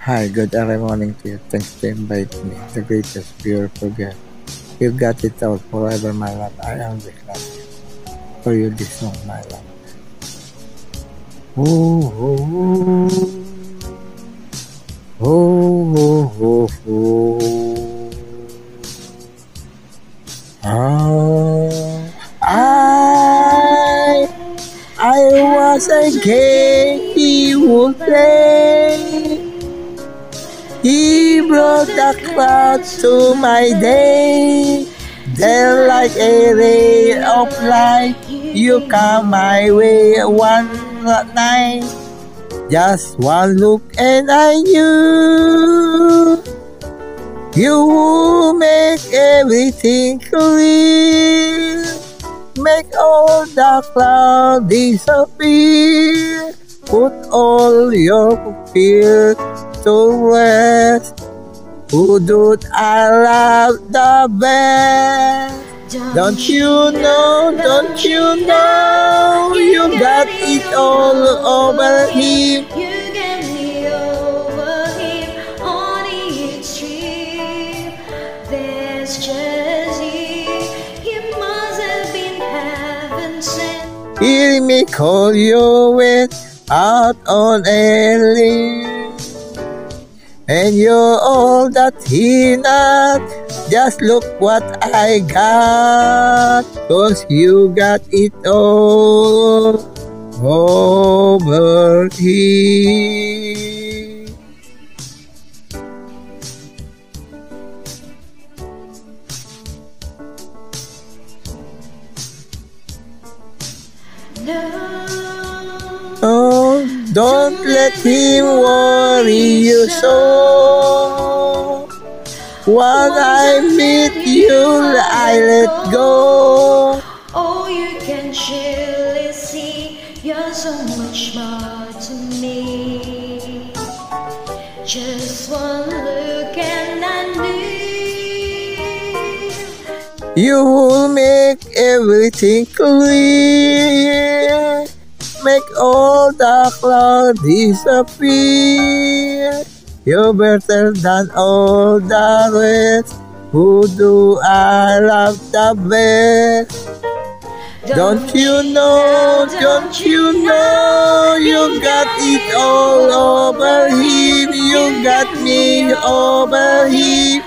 Hi, good early morning to you. Thanks to invite me. The greatest, beautiful girl. You got it all forever, my love. I always love you. For you, this song, my love. Oh, oh, oh, oh, oh, oh. Oh, I was a game he would play. He brought the cloud to my day. Then like a ray of light, you come my way one night. Just one look and I knew you will make everything clear. Make all the clouds disappear. Put all your fears to rest. Who do I love the best? Don't you know, you got it all over him. You get me over him on the extreme. There's just you must have been heaven sent. Hear me call you out on a limb. And you're all that he not. Just look what I got. 'Cause you got it all over here. Oh, don't let him worry you so. Once I meet you, I let go. Oh, you can surely see you're so much more to me. Just one look and I knew You will make everything clear. Make all the clouds disappear. You're better than all the rest. Who do I love the best? Don't you know, you got it all over him. You got me over him.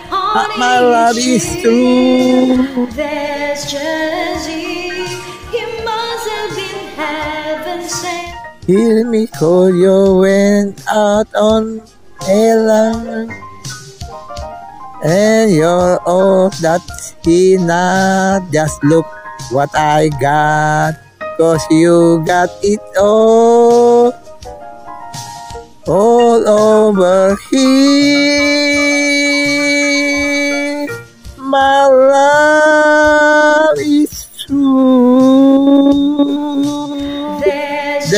My love is true. There's just you must have been heaven sent. Hear me call you went out on a line. And you're all that he not. Just look what I got. 'Cause you got it all over here. My love is true. There's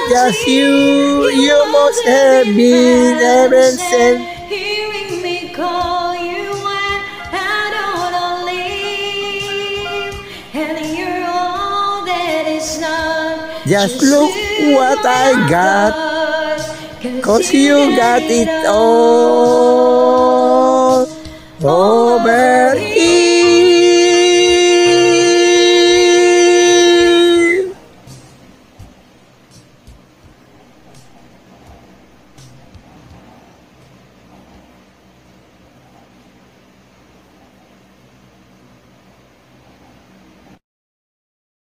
Just you must have been heaven sent. Hearing me call you when I don't wanna leave, and you're all that is not. Just look what I got. 'Cause you got it all over